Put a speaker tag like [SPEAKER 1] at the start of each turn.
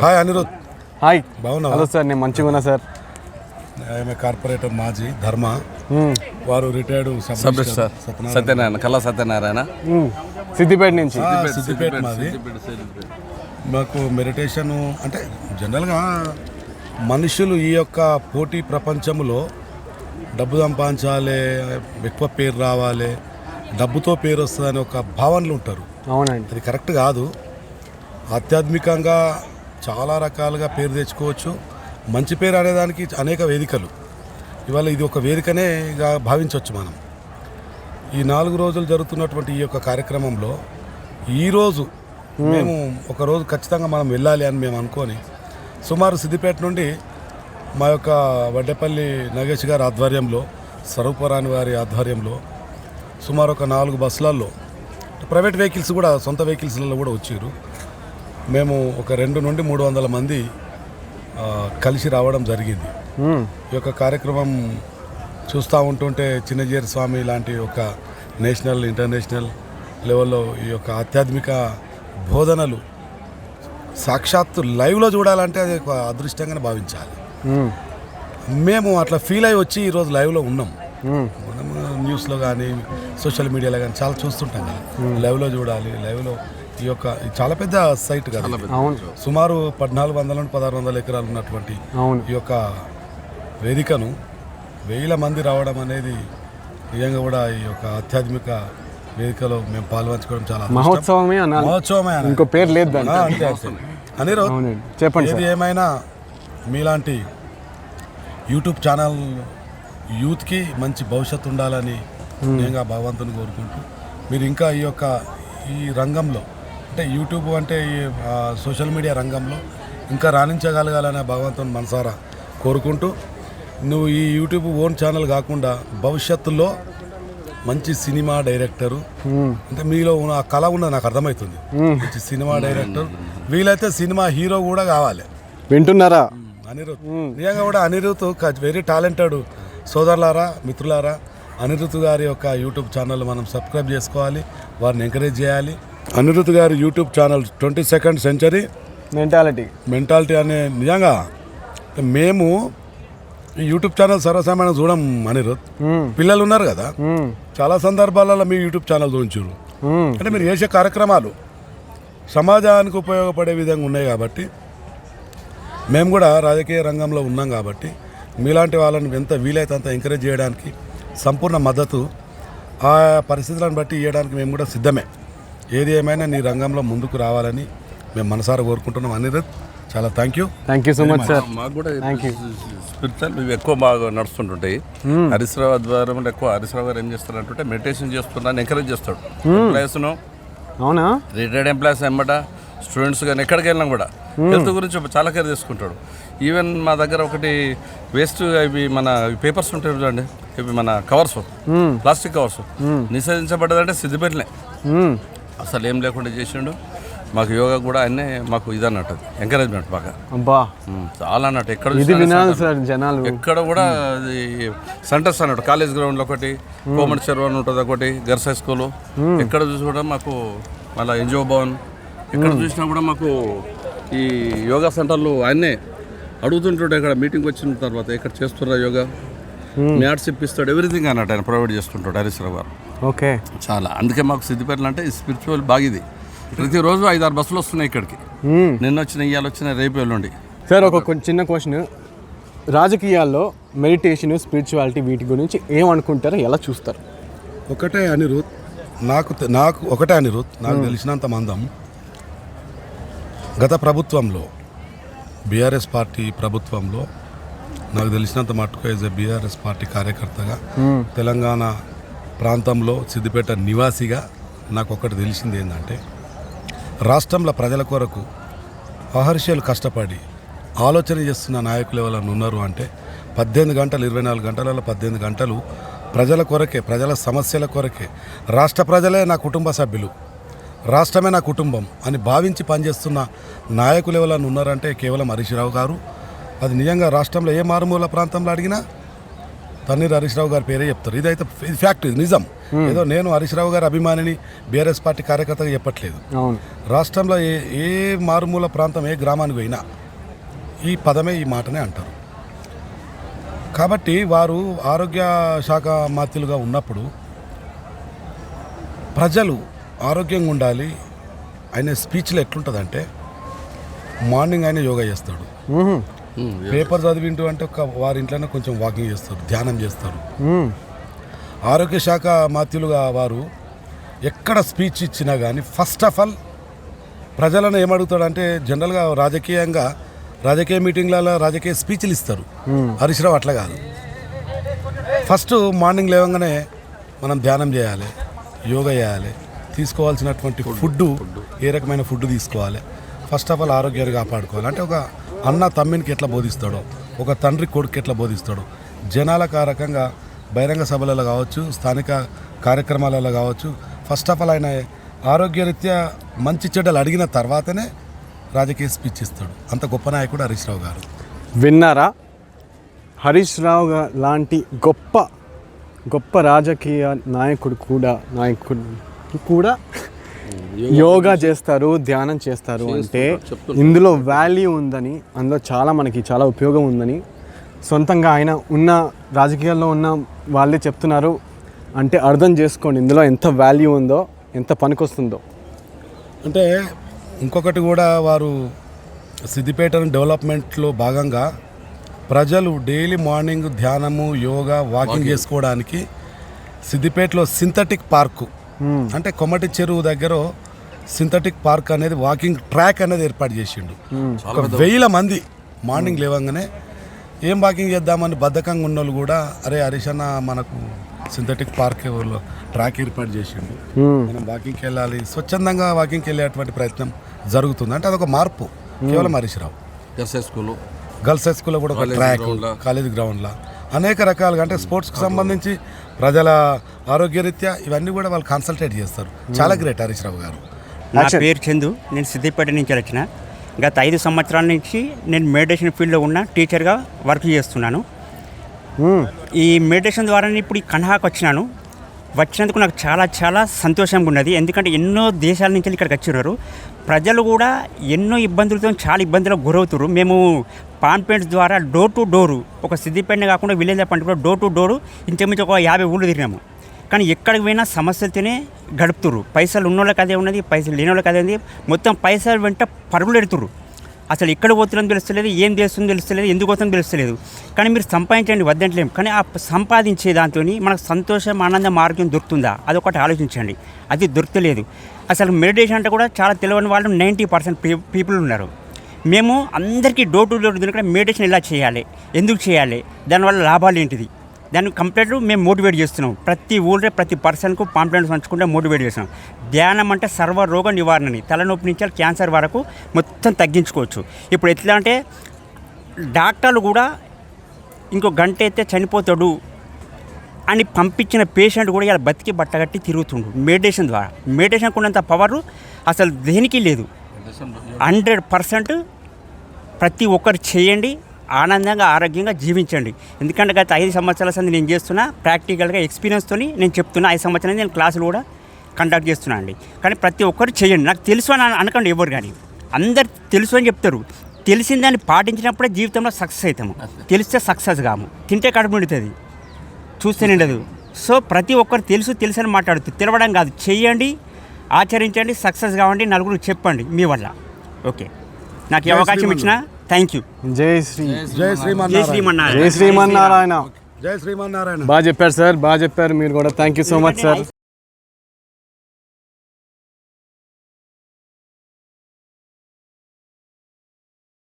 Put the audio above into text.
[SPEAKER 1] Hi Anirudh.
[SPEAKER 2] Hi.
[SPEAKER 1] బాగున్నావా?
[SPEAKER 2] Hello sir, నేను మంచిగా ఉన్నా సార్.
[SPEAKER 1] ఐఎమ్ కార్పొరేటర్ మాజీ ధర్మ, వారు రిటైర్డ్
[SPEAKER 3] సబ్ రిజిస్టర్ సత్యనారాయణ, కల్లా సత్యనారాయణ,
[SPEAKER 2] సిద్దిపేట నుంచి.
[SPEAKER 1] సిద్దిపేట మాది. మాకు మెడిటేషన్ అంటే జనరల్గా మనుషులు ఈ యొక్క పోటీ ప్రపంచంలో డబ్బు సంపాదించాలి, ఎక్కువ పేరు రావాలి, డబ్బుతో పేరు వస్తుంది అని ఒక భావనలు ఉంటారు.
[SPEAKER 2] అవునండి,
[SPEAKER 1] అది కరెక్ట్ కాదు. ఆధ్యాత్మికంగా చాలా రకాలుగా పేరు తెచ్చుకోవచ్చు. మంచి పేరు అనేదానికి అనేక వేదికలు. ఇవాళ ఇది ఒక వేదికనే భావించవచ్చు మనం. ఈ 4 రోజులు జరుగుతున్నటువంటి ఈ యొక్క కార్యక్రమంలో ఈరోజు మేము ఒకరోజు ఖచ్చితంగా మనం వెళ్ళాలి అని మేము అనుకొని సుమారు సిద్దిపేట నుండి మా యొక్క వడ్డేపల్లి నాగేష్ గారి ఆధ్వర్యంలో, స్వరూపరాణి వారి ఆధ్వర్యంలో సుమారు ఒక 4 బస్సులలో, ప్రైవేట్ వెహికల్స్ కూడా, సొంత వెహికల్స్లలో కూడా వచ్చారు. మేము ఒక 200 నుండి 300 మంది కలిసి రావడం జరిగింది. ఈ యొక్క కార్యక్రమం చూస్తూ ఉంటుంటే చిన్నజీర స్వామి లాంటి ఒక నేషనల్, ఇంటర్నేషనల్ లెవెల్లో ఈ యొక్క ఆధ్యాత్మిక బోధనలు సాక్షాత్తు లైవ్లో చూడాలంటే అది ఒక అదృష్టంగానే భావించాలి. మేము అట్లా ఫీల్ అయ్యి వచ్చి ఈరోజు లైవ్లో ఉన్నాం. మనం న్యూస్లో కానీ సోషల్ మీడియాలో కానీ చాలా చూస్తుంటాం కదా, లైవ్లో చూడాలి. లైవ్లో ఈ యొక్క చాలా పెద్ద సైట్ కదా, సుమారు 1400 నుండి 1600 ఎకరాలు ఉన్నటువంటి ఈ యొక్క వేదికను 1000 మంది రావడం అనేది నిజంగా కూడా ఈ యొక్క ఆధ్యాత్మిక వేదికలో మేము పాల్పంచుకోవడం చాలా
[SPEAKER 2] మహోత్సవమే. ఇంకో పేరు లేదు
[SPEAKER 1] అంతే. అనిరుద్,
[SPEAKER 2] చెప్పండి.
[SPEAKER 1] ఏది ఏమైనా మీలాంటి యూట్యూబ్ ఛానల్ యూత్కి మంచి భవిష్యత్తు ఉండాలని నేను భగవంతుని కోరుకుంటూ, మీరు ఇంకా ఈ రంగంలో అంటే యూట్యూబ్ అంటే ఈ సోషల్ మీడియా రంగంలో ఇంకా రాణించగలగాలనే భగవంతుని మనసారా కోరుకుంటూ, నువ్వు ఈ యూట్యూబ్ ఓన్ ఛానల్ కాకుండా భవిష్యత్తులో మంచి సినిమా డైరెక్టరు, అంటే మీలో ఆ కళ ఉన్నది నాకు అర్థమవుతుంది. మంచి సినిమా డైరెక్టర్, వీలైతే సినిమా హీరో కూడా కావాలి.
[SPEAKER 2] వింటున్నారా
[SPEAKER 1] అనిరుద్? నిజంగా కూడా అనిరుద్ వెరీ టాలెంటెడ్. సోదరులారా, మిత్రులారా, అనిరుద్ గారి యొక్క యూట్యూబ్ ఛానల్ మనం సబ్స్క్రైబ్ చేసుకోవాలి, వారిని ఎంకరేజ్ చేయాలి. అనిరుద్ గారి YouTube channel 22nd century mentality అనే, నిజంగా మేము ఈ యూట్యూబ్ ఛానల్ సర్వసామాన్యంగా చూడం అనిరుద్. పిల్లలు ఉన్నారు కదా, చాలా సందర్భాలలో మీ యూట్యూబ్ ఛానల్ చూపించారు. అంటే మీరు చేసే కార్యక్రమాలు సమాజానికి ఉపయోగపడే విధంగా ఉన్నాయి కాబట్టి, మేము కూడా రాజకీయ రంగంలో ఉన్నాం కాబట్టి మీలాంటి వాళ్ళని ఎంత వీలైతే అంత ఎంకరేజ్ చేయడానికి సంపూర్ణ మద్దతు, ఆ పరిస్థితులను బట్టి ఇవ్వడానికి మేము కూడా సిద్ధమే. ఏది ఏమైనా నీ రంగంలో ముందుకు రావాలని మేము మనసారా కోరుకుంటున్నాం. అనిరుద్, చాలా thank you
[SPEAKER 2] so much sir.
[SPEAKER 3] మాకు కూడా స్పిరిచువల్ ఇవి ఎక్కువ బాగా నడుస్తుంటుంటాయి. హరీశ్రావు ఆధ్వర్యంలో ఎక్కువ హరీశ్రావు గారు ఏం చేస్తారంటే మెడిటేషన్ చేస్తున్నాను ఎంకరేజ్ చేస్తాడు. ఎంప్లాయీస్ను,
[SPEAKER 2] అవునా,
[SPEAKER 3] రిటైర్డ్ ఎంప్లాయీస్ ఎమ్మట స్టూడెంట్స్ కానీ ఎక్కడికి వెళ్ళినా కూడా హెల్త్ గురించి చాలా కేర్ తీసుకుంటాడు. ఈవెన్ మా దగ్గర ఒకటి వేస్ట్ ఇవి మన పేపర్స్ ఉంటాయి చూడండి, ఇవి మన కవర్స్, ప్లాస్టిక్ కవర్స్ నిషేధించబడ్డదంటే సిద్దిపేటలే. అసలు ఏం లేకుండా చేసిండు. మాకు యోగా కూడా ఆయనే మాకు ఇది అన్నట్టు ఎంకరేజ్మెంట్ బాగా. చాలా అన్నట్టు ఎక్కడ కూడా సెంటర్స్ అన్నట్టు, కాలేజ్ గ్రౌండ్లో ఒకటి, కోమటి చెరువు అని ఉంటుంది ఒకటి, గర్ల్స్ హై స్కూల్, ఎక్కడ చూసి కూడా మాకు, మళ్ళీ ఎన్జిఓ భవన్, ఎక్కడ చూసినా కూడా మాకు ఈ యోగా సెంటర్లు ఆయనే అడుగుతుంటాడు. ఇక్కడ మీటింగ్ వచ్చిన తర్వాత ఇక్కడ చేస్తున్నారు యోగా, మ్యాట్స్ ఇప్పిస్తాడు, ఎవ్రీథింగ్ అన్నట్టు ఆయన ప్రొవైడ్ చేస్తుంటాడు హరీశ్రావు గారు.
[SPEAKER 2] ఓకే,
[SPEAKER 3] చాలా. అందుకే మాకు సిద్దిపేటలు అంటే స్పిరిచువల్ బాగా ఇది. ప్రతిరోజు 5-6 బస్సులు వస్తున్నాయి ఇక్కడికి. నిన్న వచ్చిన, ఇవాళ వచ్చిన, రేపు ఎల్లుండి.
[SPEAKER 2] సార్, ఒక చిన్న క్వశ్చన్. రాజకీయాల్లో మెడిటేషన్, స్పిరిచువాలిటీ వీటి గురించి ఏమనుకుంటారో, ఎలా చూస్తారు?
[SPEAKER 1] ఒకటే అనిరుద్, నాకు ఒకటే అనిరుద్, నాకు తెలిసినంత మందం గత ప్రభుత్వంలో, బీఆర్ఎస్ పార్టీ ప్రభుత్వంలో నాకు తెలిసినంత మట్టుకు యాజ్ ఎ బీఆర్ఎస్ పార్టీ కార్యకర్తగా, తెలంగాణ ప్రాంతంలో సిద్దిపేట నివాసిగా నాకు ఒకటి తెలిసింది ఏంటంటే, రాష్ట్రంలో ప్రజల కొరకు అహర్షాలు కష్టపడి ఆలోచన చేస్తున్న నాయకులు ఎవరైనా ఉన్నారు అంటే 18 గంటలు, 24 గంటలలో 18 గంటలు ప్రజల కొరకే, ప్రజల సమస్యల కొరకే, రాష్ట్ర ప్రజలే నా కుటుంబ సభ్యులు, రాష్ట్రమే నా కుటుంబం అని భావించి పనిచేస్తున్న నాయకులు ఎవరైనా ఉన్నారంటే కేవలం హరీశ్రావు గారు. అది నిజంగా రాష్ట్రంలో ఏ మారుమూల ప్రాంతంలో అడిగినా తన్నీరు హరీశ్రావు గారి పేరే చెప్తారు. ఇదైతే ఫ్యాక్ట్, ఇది నిజం. ఏదో నేను హరీష్ రావు గారి అభిమానిని బీఆర్ఎస్ పార్టీ కార్యకర్తగా చెప్పట్లేదు.
[SPEAKER 2] అవును.
[SPEAKER 1] రాష్ట్రంలో ఏ మారుమూల ప్రాంతం ఏ గ్రామానికి పోయినా ఈ పదమే ఈ మాటనే అంటారు. కాబట్టి వారు ఆరోగ్య శాఖ మంత్రులుగా ఉన్నప్పుడు ప్రజలు ఆరోగ్యంగా ఉండాలి. ఆయన స్పీచ్లో ఎట్లుంటుందంటే మార్నింగ్ ఆయన యోగా చేస్తాడు, పేపర్ చదివింటూ అంటే వారి ఇంట్లోనే కొంచెం వాకింగ్ చేస్తారు, ధ్యానం చేస్తారు. ఆరోగ్య శాఖ మంత్రులుగా వారు ఎక్కడ స్పీచ్ ఇచ్చినా కానీ ఫస్ట్ ఆఫ్ ఆల్ ప్రజలను ఏమడుగుతాడంటే జనరల్గా రాజకీయ మీటింగ్లలో రాజకీయ స్పీచ్లు ఇస్తారు. హరీష్ రావు అట్లా కాదు. ఫస్ట్ మార్నింగ్ లేవగానే మనం ధ్యానం చేయాలి, యోగా చేయాలి, తీసుకోవాల్సినటువంటి ఫుడ్ ఏ రకమైన ఫుడ్ తీసుకోవాలి, ఫస్ట్ ఆఫ్ ఆల్ ఆరోగ్యాన్ని కాపాడుకోవాలి. అంటే ఒక అన్న తమ్మినికి ఎట్లా బోధిస్తాడో, ఒక తండ్రి కొడుకు ఎట్లా బోధిస్తాడో జనాలకు ఆ రకంగా బహిరంగ సభలలో కావచ్చు, స్థానిక కార్యక్రమాలలో కావచ్చు, ఫస్ట్ ఆఫ్ ఆల్ ఆయన ఆరోగ్యరీత్యా మంచి చెడ్డలు అడిగిన తర్వాతనే రాజకీయ స్పీచ్ ఇస్తాడు. అంత గొప్ప నాయకుడు హరీష్ రావు గారు.
[SPEAKER 2] విన్నారా? హరీష్ రావు లాంటి గొప్ప రాజకీయ నాయకుడు కూడా యోగా చేస్తారు, ధ్యానం చేస్తారు అంటే ఇందులో వాల్యూ ఉందని, అందులో మనకి చాలా ఉపయోగం ఉందని సొంతంగా ఆయన ఉన్న రాజకీయాల్లో ఉన్న వాళ్ళే చెప్తున్నారు. అంటే అర్థం చేసుకోండి ఇందులో ఎంత వాల్యూ ఉందో, ఎంత పనికొస్తుందో.
[SPEAKER 1] అంటే ఇంకొకటి కూడా వారు సిద్దిపేటను డెవలప్మెంట్లో భాగంగా ప్రజలు డైలీ మార్నింగ్ ధ్యానము, యోగా, వాకింగ్ చేసుకోవడానికి సిద్దిపేటలో సింథటిక్ పార్కు అంటే కొమ్మటి చెరువు దగ్గర సింథటిక్ పార్క్ అనేది వాకింగ్ ట్రాక్ అనేది ఏర్పాటు చేసిండు. 1000 మంది మార్నింగ్ లేవగానే ఏం వాకింగ్ చేద్దామని బద్ధకంగా ఉన్న వాళ్ళు కూడా అరే హరీష్ అన్న మనకు సింథటిక్ పార్క్ ట్రాక్ ఏర్పాటు చేసిండు, మనం వాకింగ్కి వెళ్ళాలి, స్వచ్ఛందంగా వాకింగ్కి వెళ్ళేటువంటి ప్రయత్నం జరుగుతుంది. అంటే అదొక మార్పు కేవలం హరీష్ రావు. గర్ల్స్ హై స్కూల్లో కూడా ఒక ట్రాక్, కాలేజ్ గ్రౌండ్లో అనేక రకాలుగా అంటే స్పోర్ట్స్కి సంబంధించి ప్రజల ఆరోగ్యరీత్యా ఇవన్నీ కూడా వాళ్ళు కన్సల్టేట్ చేస్తారు. చాలా గ్రేట్ హరీష్ రావు గారు.
[SPEAKER 4] నా పేరు చందు, నేను సిద్దిపేట నుంచి వచ్చిన. గత 5 సంవత్సరాల నుంచి నేను మెడిటేషన్ ఫీల్డ్లో ఉన్న టీచర్గా వర్క్ చేస్తున్నాను. ఈ మెడిటేషన్ ద్వారా ఇప్పుడు ఈ కన్హాకు వచ్చినందుకు నాకు చాలా సంతోషంగా ఉన్నది. ఎందుకంటే ఎన్నో దేశాల నుంచి ఇక్కడికి వచ్చినారు. ప్రజలు కూడా ఎన్నో ఇబ్బందులతో చాలా ఇబ్బందులకు గురవుతారు. మేము పాంప్లెంట్స్ ద్వారా డోర్ టు డోరు, ఒక సిద్దిపేటనే కాకుండా విలేజ్ పంట కూడా డోర్ టు డోరు ఇంచుమించు ఒక 50 ఊళ్ళు తిరిగినాము. కానీ ఎక్కడికి పోయినా సమస్యలతోనే గడుపుతురు. పైసలు ఉన్నోళ్ళకి అదే ఉన్నది, పైసలు లేని వాళ్ళకి అదే ఉంది. మొత్తం పైసలు వెంట పరుగులు ఎడుతురు. అసలు ఎక్కడ పోతుందని తెలుస్తలేదు, ఏం చేస్తుందో తెలుస్తలేదు, ఎందుకు పోతుందో తెలుస్తలేదు. కానీ మీరు సంపాదించండి వద్దంటలేము, కానీ ఆ సంపాదించే దాంతో మనకు సంతోషం, ఆనందం, ఆరోగ్యం దొరుకుతుందా అదొకటి ఆలోచించండి. అది దొరకలేదు. అసలు మెడిటేషన్ అంటే కూడా చాలా తెలియని వాళ్ళు 90% పీపుల్ ఉన్నారు. మేము అందరికీ డోర్ టు డోర్ తినకుండా మెడిటేషన్ ఎలా చేయాలి, ఎందుకు చేయాలి, దానివల్ల లాభాలు ఏంటిది, దాన్ని కంప్లీట్గా మేము మోటివేట్ చేస్తున్నాం. ప్రతి ఊళ్ళో ప్రతి పర్సన్కు పాంప్లెంట్స్ పంచుకుంటే మోటివేట్ చేస్తున్నాం. ధ్యానం అంటే సర్వరోగ నివారణని, తలనొప్పి నుంచి క్యాన్సర్ వరకు మొత్తం తగ్గించుకోవచ్చు. ఇప్పుడు ఎట్లా అంటే డాక్టర్లు కూడా ఇంకో గంట అయితే చనిపోతాడు అని పంపించిన పేషెంట్ కూడా ఇలా బతికి బట్టగట్టి తిరుగుతుండు మెడిటేషన్ ద్వారా. మెడిటేషన్కి ఉన్నంత పవర్ అసలు దేనికి లేదు. 100% ప్రతి ఒక్కరు చేయండి, ఆనందంగా ఆరోగ్యంగా జీవించండి. ఎందుకంటే గత 5 సంవత్సరాల సంది నేను చేస్తున్నా, ప్రాక్టికల్గా ఎక్స్పీరియన్స్తో నేను చెప్తున్నా. 5 సంవత్సరాలు నేను క్లాసులు కూడా కండక్ట్ చేస్తున్నా అండి. కానీ ప్రతి ఒక్కరు చేయండి. నాకు తెలుసు అని అనకండి ఎవరు, కానీ అందరు తెలుసు అని చెప్తారు. తెలిసిన దాన్ని పాటించినప్పుడే జీవితంలో సక్సెస్ అవుతాము. తెలిస్తే సక్సెస్ కాము, తింటే కడుపు నిండుతుంది, చూస్తే నిండదు. సో ప్రతి ఒక్కరు తెలుసు అని మాట్లాడుతుంది. తెలవడం కాదు, చెయ్యండి, ఆచరించండి, సక్సెస్ కావండి, నలుగురు చెప్పండి మీ వల్ల. ఓకే, నాకు ఈ అవకాశం ఇచ్చిన థ్యాంక్ యూ.
[SPEAKER 2] జై
[SPEAKER 4] శ్రీమన్నారాయణ.
[SPEAKER 2] శ్రీమన్నారాయణ.
[SPEAKER 1] జై శ్రీమన్నారాయణ.
[SPEAKER 2] బాగా చెప్పారు సార్, బాగా చెప్పారు మీరు కూడా. Thank you so much sir.